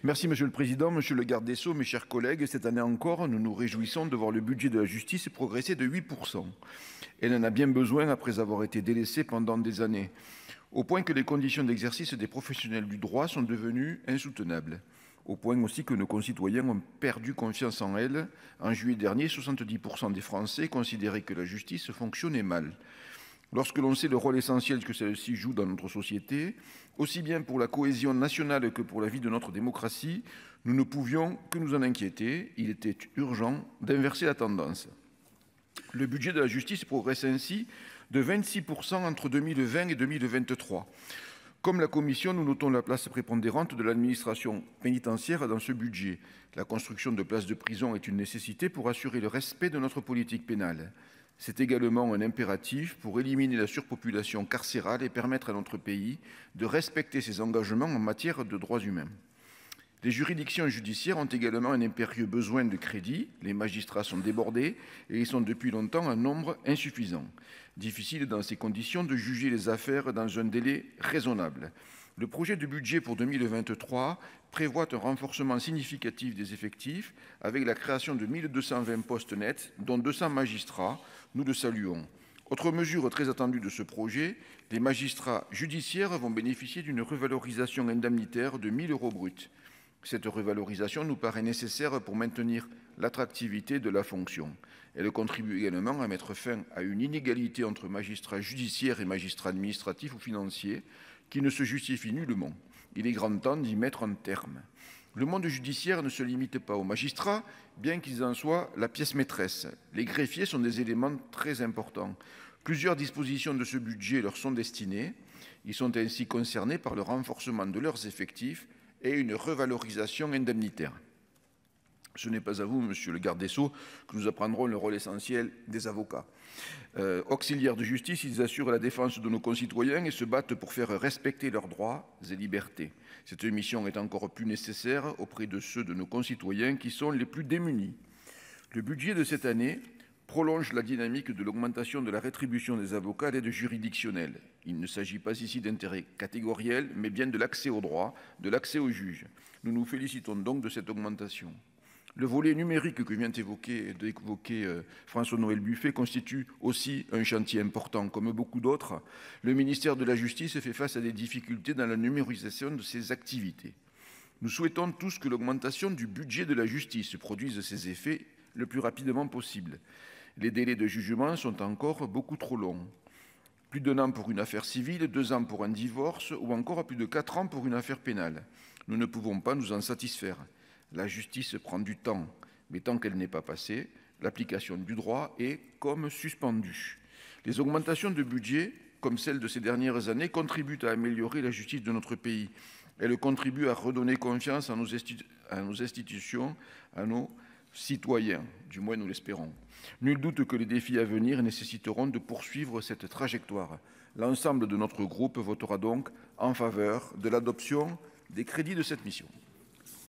Merci Monsieur le Président, Monsieur le Garde des Sceaux, mes chers collègues. Cette année encore, nous nous réjouissons de voir le budget de la justice progresser de 8%. Elle en a bien besoin après avoir été délaissée pendant des années, au point que les conditions d'exercice des professionnels du droit sont devenues insoutenables. Au point aussi que nos concitoyens ont perdu confiance en elle. En juillet dernier, 70% des Français considéraient que la justice fonctionnait mal. Lorsque l'on sait le rôle essentiel que celle-ci joue dans notre société, aussi bien pour la cohésion nationale que pour la vie de notre démocratie, nous ne pouvions que nous en inquiéter. Il était urgent d'inverser la tendance. Le budget de la justice progresse ainsi de 26% entre 2020 et 2023. Comme la Commission, nous notons la place prépondérante de l'administration pénitentiaire dans ce budget. La construction de places de prison est une nécessité pour assurer le respect de notre politique pénale. C'est également un impératif pour éliminer la surpopulation carcérale et permettre à notre pays de respecter ses engagements en matière de droits humains. Les juridictions judiciaires ont également un impérieux besoin de crédit. Les magistrats sont débordés et ils sont depuis longtemps un nombre insuffisant. Difficile dans ces conditions de juger les affaires dans un délai raisonnable. Le projet de budget pour 2023 prévoit un renforcement significatif des effectifs avec la création de 1220 postes nets, dont 200 magistrats. Nous le saluons. Autre mesure très attendue de ce projet, les magistrats judiciaires vont bénéficier d'une revalorisation indemnitaire de 1 000 € bruts. Cette revalorisation nous paraît nécessaire pour maintenir l'attractivité de la fonction. Elle contribue également à mettre fin à une inégalité entre magistrats judiciaires et magistrats administratifs ou financiers qui ne se justifie nullement. Il est grand temps d'y mettre un terme. Le monde judiciaire ne se limite pas aux magistrats, bien qu'ils en soient la pièce maîtresse. Les greffiers sont des éléments très importants. Plusieurs dispositions de ce budget leur sont destinées. Ils sont ainsi concernés par le renforcement de leurs effectifs et une revalorisation indemnitaire. Ce n'est pas à vous, Monsieur le Garde des Sceaux, que nous apprendrons le rôle essentiel des avocats. Auxiliaires de justice, ils assurent la défense de nos concitoyens et se battent pour faire respecter leurs droits et libertés. Cette mission est encore plus nécessaire auprès de ceux de nos concitoyens qui sont les plus démunis. Le budget de cette année prolonge la dynamique de l'augmentation de la rétribution des avocats à l'aide juridictionnelle. Il ne s'agit pas ici d'intérêt catégoriel, mais bien de l'accès au droit, de l'accès aux juges. Nous nous félicitons donc de cette augmentation. Le volet numérique que vient d'évoquer François-Noël Buffet constitue aussi un chantier important. Comme beaucoup d'autres, le ministère de la Justice fait face à des difficultés dans la numérisation de ses activités. Nous souhaitons tous que l'augmentation du budget de la justice produise ses effets le plus rapidement possible. Les délais de jugement sont encore beaucoup trop longs. Plus d'1 an pour une affaire civile, 2 ans pour un divorce ou encore plus de 4 ans pour une affaire pénale. Nous ne pouvons pas nous en satisfaire. La justice prend du temps, mais tant qu'elle n'est pas passée, l'application du droit est comme suspendue. Les augmentations de budget, comme celles de ces dernières années, contribuent à améliorer la justice de notre pays. Elles contribuent à redonner confiance à nos institutions, à nos citoyens, du moins nous l'espérons. Nul doute que les défis à venir nécessiteront de poursuivre cette trajectoire. L'ensemble de notre groupe votera donc en faveur de l'adoption des crédits de cette mission.